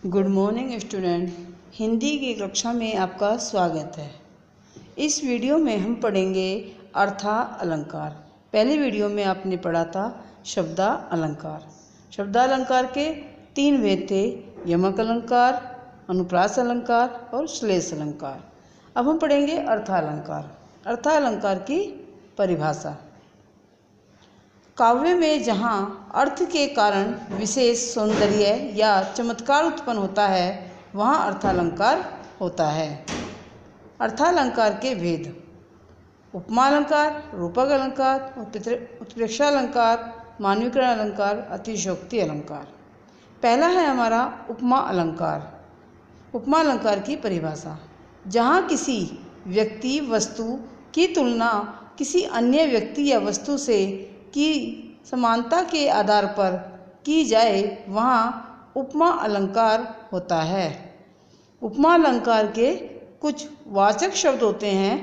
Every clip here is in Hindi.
Good morning student. हिंदी की कक्षा में आपका स्वागत है। इस वीडियो में हम पढ़ेंगे अर्था अलंकार। पहले वीडियो में आपने पढ़ा था शब्दा अलंकार। शब्दा अलंकार के 3 भेद थे, यमक अलंकार, अनुप्रास अलंकार और श्लेष अलंकार। अब हम पढ़ेंगे अर्था अलंकार। अर्था अलंकार की परिभाषा। काव्य में जहाँ अर्थ के कारण विशेष सौंदर्य या चमत्कार उत्पन्न होता है वहाँ अर्थालंकार होता है। अर्थालंकार के भेद: उपमा अलंकार, रूपक अलंकार, उत्प्रेक्षा अलंकार, मानवीकरण अलंकार, अतिशयोक्ति अलंकार। पहला है हमारा उपमा अलंकार। उपमा अलंकार की परिभाषा: जहाँ किसी व्यक्ति वस्तु की तुलना किसी अन्य व्यक्ति या वस्तु से की समानता के आधार पर की जाए वहाँ उपमा अलंकार होता है। उपमा अलंकार के कुछ वाचक शब्द होते हैं,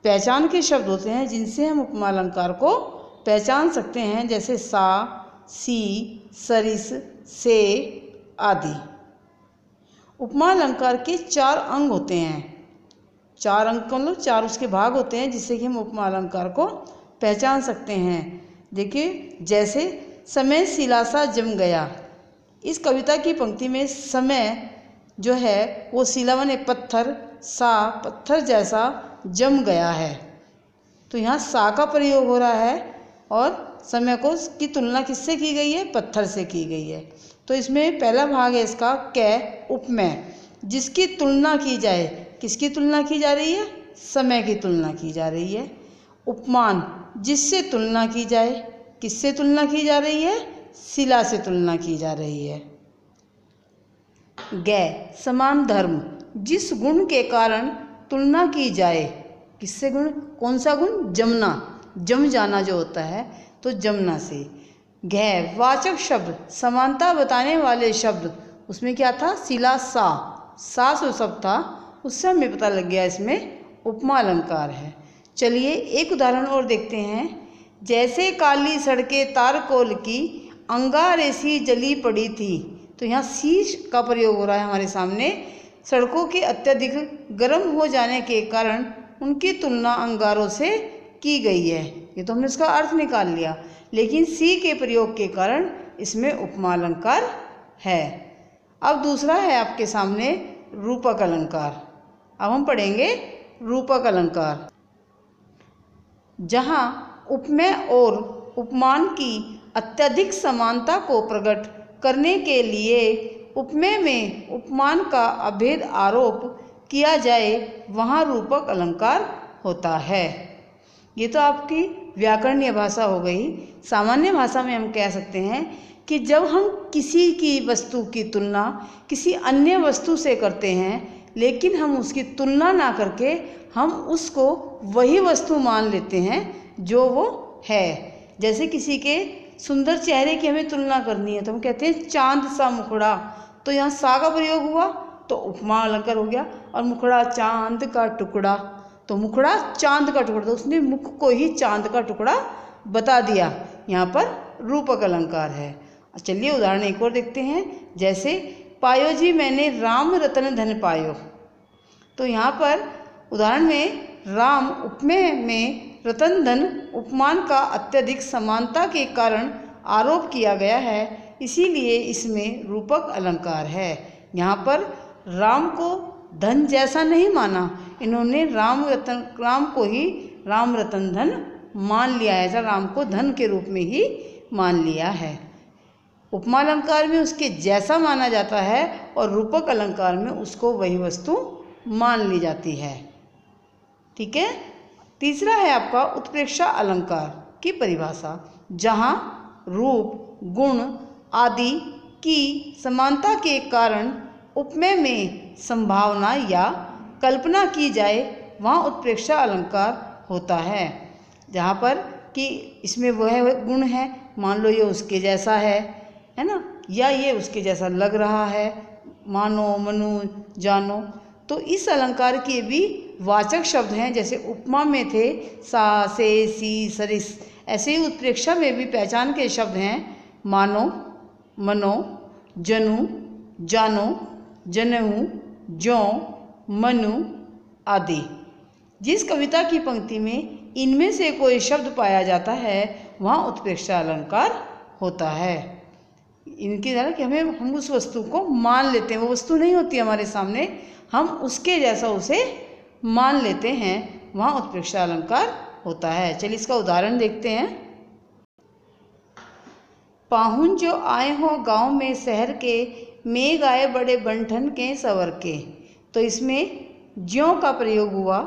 पहचान के शब्द होते हैं जिनसे हम उपमा अलंकार को पहचान सकते हैं, जैसे सा, सी, सरिस, से आदि। उपमा अलंकार के 4 अंग होते हैं। 4 अंग मतलब 4 उसके भाग होते हैं जिससे कि हम उपमा अलंकार को पहचान सकते हैं। देखिए, जैसे समय सिलासा जम गया। इस कविता की पंक्ति में समय जो है वो सिला माने पत्थर, सा पत्थर जैसा जम गया है। तो यहाँ सा का प्रयोग हो रहा है और समय को की तुलना किससे की गई है? पत्थर से की गई है। तो इसमें पहला भाग है इसका कै, उपमेय, जिसकी तुलना की जाए। किसकी तुलना की जा रही है? समय की तुलना की जा रही है। उपमान, जिससे तुलना की जाए। किससे तुलना की जा रही है? शिला से तुलना की जा रही है। गै, समान धर्म, जिस गुण के कारण तुलना की जाए। किससे गुण? कौन सा गुण? जमना, जम जाना जो होता है, तो जमना से। घै, वाचक शब्द, समानता बताने वाले शब्द। उसमें क्या था? शिला सा जो शब्द था उससे हमें पता लग गया इसमें उपमा अलंकार है। चलिए एक उदाहरण और देखते हैं। जैसे काली सड़कें तारकोल की, अंगारे सी जली पड़ी थी। तो यहाँ सी का प्रयोग हो रहा है हमारे सामने। सड़कों के अत्यधिक गर्म हो जाने के कारण उनकी तुलना अंगारों से की गई है। ये तो हमने इसका अर्थ निकाल लिया, लेकिन सी के प्रयोग के कारण इसमें उपमा अलंकार है। अब दूसरा है आपके सामने रूपक अलंकार। अब हम पढ़ेंगे रूपक अलंकार। जहाँ उपमेय और उपमान की अत्यधिक समानता को प्रकट करने के लिए उपमेय में उपमान का अभेद आरोप किया जाए वहाँ रूपक अलंकार होता है। ये तो आपकी व्याकरणीय भाषा हो गई। सामान्य भाषा में हम कह सकते हैं कि जब हम किसी की वस्तु की तुलना किसी अन्य वस्तु से करते हैं, लेकिन हम उसकी तुलना ना करके हम उसको वही वस्तु मान लेते हैं जो वो है। जैसे किसी के सुंदर चेहरे की हमें तुलना करनी है तो हम कहते हैं चांद सा मुखड़ा। तो यहाँ सा का प्रयोग हुआ तो उपमा अलंकार हो गया। और मुखड़ा चांद का टुकड़ा, तो मुखड़ा चांद का टुकड़ा, तो उसने मुख को ही चांद का टुकड़ा बता दिया। यहाँ पर रूपक अलंकार है। चलिए उदाहरण एक और देखते हैं। जैसे पायो जी मैंने राम रतन धन पायो। तो यहाँ पर उदाहरण में राम उपमेय में, रतन धन उपमान का अत्यधिक समानता के कारण आरोप किया गया है, इसीलिए इसमें रूपक अलंकार है। यहाँ पर राम को धन जैसा नहीं माना, इन्होंने राम को ही राम रतन धन मान लिया है, ऐसा राम को धन के रूप में ही मान लिया है। उपमा अलंकार में उसके जैसा माना जाता है और रूपक अलंकार में उसको वही वस्तु मान ली जाती है। ठीक है। तीसरा है आपका उत्प्रेक्षा अलंकार की परिभाषा। जहाँ रूप, गुण आदि की समानता के कारण उपमेय में संभावना या कल्पना की जाए वहाँ उत्प्रेक्षा अलंकार होता है। जहाँ पर कि इसमें वह गुण है, मान लो ये उसके जैसा है ना, या ये उसके जैसा लग रहा है, मानो, मनो, जानो। तो इस अलंकार के भी वाचक शब्द हैं, जैसे उपमा में थे सा, से, सी, सरिस, ऐसे ही उत्प्रेक्षा में भी पहचान के शब्द हैं मानो, मनो, जनु, जानो, जनहूँ, ज्यों, मनु आदि। जिस कविता की पंक्ति में इनमें से कोई शब्द पाया जाता है वहाँ उत्प्रेक्षा अलंकार होता है। इनके द्वारा कि हम उस वस्तु को मान लेते हैं, वो वस्तु नहीं होती हमारे सामने, हम उसके जैसा उसे मान लेते हैं, वहाँ उत्प्रेक्षा अलंकार होता है। चलिए इसका उदाहरण देखते हैं। पाहुन जो आए हों गांव में शहर के, मेघ आए बड़े बंठन के सवर के। तो इसमें ज्यों का प्रयोग हुआ,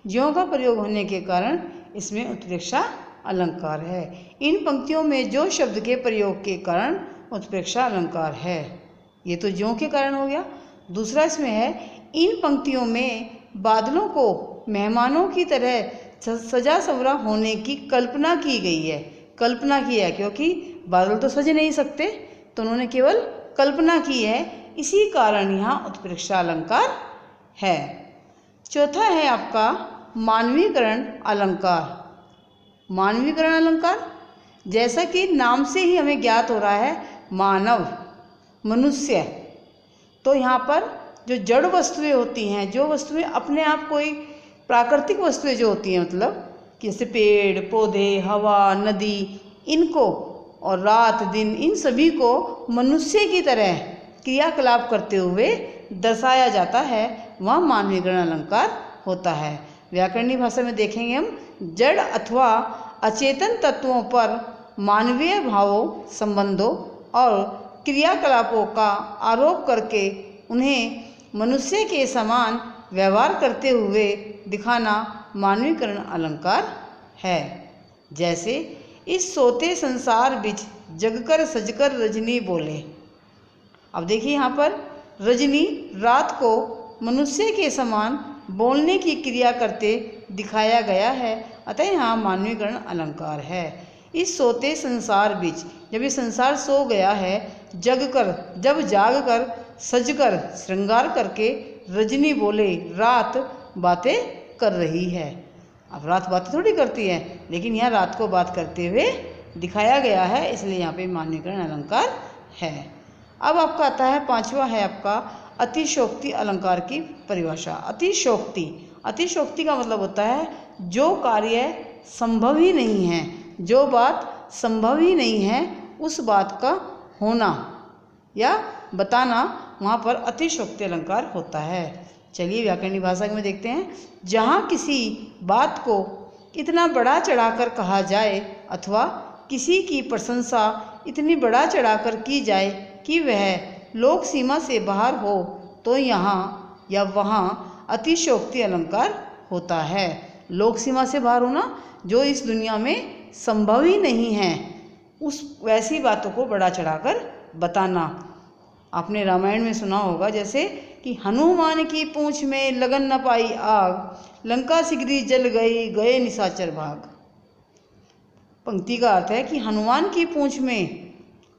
ज्यों का प्रयोग होने के कारण इसमें उत्प्रेक्षा अलंकार है। इन पंक्तियों में जो शब्द के प्रयोग के कारण उत्प्रेक्षा अलंकार है, ये तो ज्यों के कारण हो गया। दूसरा इसमें है, इन पंक्तियों में बादलों को मेहमानों की तरह सजा संवरा होने की कल्पना की गई है। कल्पना की है क्योंकि बादल तो सज नहीं सकते, तो उन्होंने केवल कल्पना की है, इसी कारण यहाँ उत्प्रेक्षा अलंकार है। चौथा है आपका मानवीकरण अलंकार। मानवीकरण अलंकार, जैसा कि नाम से ही हमें ज्ञात हो रहा है मानव, मनुष्य, तो यहाँ पर जो जड़ वस्तुएं होती हैं, जो वस्तुएं अपने आप कोई प्राकृतिक वस्तुएं जो होती हैं, मतलब जैसे पेड़ पौधे, हवा, नदी, इनको और रात दिन, इन सभी को मनुष्य की तरह क्रियाकलाप करते हुए दर्शाया जाता है, वह मानवीकरण अलंकार होता है। व्याकरणीय भाषा में देखेंगे हम, जड़ अथवा अचेतन तत्वों पर मानवीय भावों, संबंधों और क्रियाकलापों का आरोप करके उन्हें मनुष्य के समान व्यवहार करते हुए दिखाना मानवीकरण अलंकार है। जैसे इस सोते संसार बिच जगकर सजकर रजनी बोले। अब देखिए यहाँ पर रजनी रात को मनुष्य के समान बोलने की क्रिया करते दिखाया गया है, अतः यहाँ मानवीकरण अलंकार है। इस सोते संसार बीच, जब ये संसार सो गया है, जगकर, जब जाग कर, सजकर, श्रृंगार करके, रजनी बोले, रात बातें कर रही है। अब रात बातें थोड़ी करती है, लेकिन यहाँ रात को बात करते हुए दिखाया गया है, इसलिए यहाँ पे मानवीकरण अलंकार है। अब आपका आता है पांचवा है आपका अतिशोक्ति अलंकार की परिभाषा। अतिशोक्ति, अतिशोक्ति का मतलब होता है जो कार्य संभव ही नहीं है, जो बात संभव ही नहीं है, उस बात का होना या बताना, वहाँ पर अतिशोक्ति अलंकार होता है। चलिए व्याकरणीय भाषा में देखते हैं। जहाँ किसी बात को इतना बड़ा चढ़ाकर कहा जाए अथवा किसी की प्रशंसा इतनी बड़ा चढ़ाकर की जाए कि वह लोक सीमा से बाहर हो, तो यहाँ या वहाँ अतिशयोक्ति अलंकार होता है। लोक सीमा से बाहर होना, जो इस दुनिया में संभव ही नहीं है, उस वैसी बातों को बड़ा चढ़ाकर बताना। आपने रामायण में सुना होगा जैसे कि हनुमान की पूंछ में लगन न पाई आग, लंका सिगरी जल गई, गए निशाचर भाग। पंक्ति का अर्थ है कि हनुमान की पूंछ में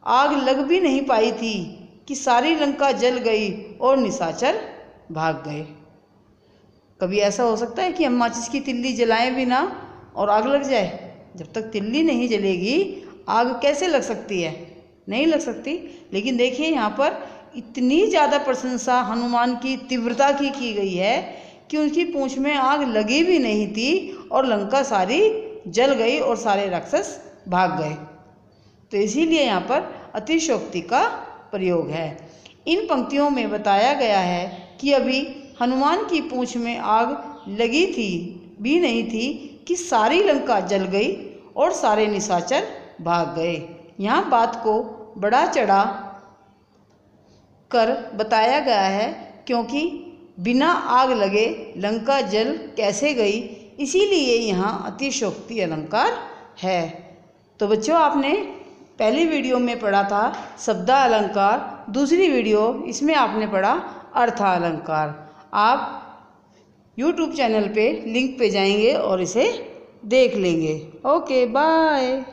आग लग भी नहीं पाई थी कि सारी लंका जल गई और निशाचर भाग गए। कभी ऐसा हो सकता है कि हम माचिस की तिल्ली जलाएं भी ना और आग लग जाए? जब तक तिल्ली नहीं जलेगी आग कैसे लग सकती है? नहीं लग सकती। लेकिन देखिए यहाँ पर इतनी ज़्यादा प्रशंसा हनुमान की तीव्रता की गई है कि उनकी पूंछ में आग लगी भी नहीं थी और लंका सारी जल गई और सारे राक्षस भाग गए। तो इसीलिए यहाँ पर अतिशयोक्ति का प्रयोग है। इन पंक्तियों में बताया गया है कि अभी हनुमान की पूंछ में आग लगी थी भी नहीं थी कि सारी लंका जल गई और सारे निशाचर भाग गए। यहाँ बात को बड़ा चढ़ा कर बताया गया है, क्योंकि बिना आग लगे लंका जल कैसे गई, इसीलिए यहाँ अतिशयोक्ति अलंकार है। तो बच्चों, आपने पहली वीडियो में पढ़ा था शब्दा अलंकार, दूसरी वीडियो इसमें आपने पढ़ा अर्था अलंकार। आप YouTube चैनल पे लिंक पे जाएंगे और इसे देख लेंगे। Okay, bye.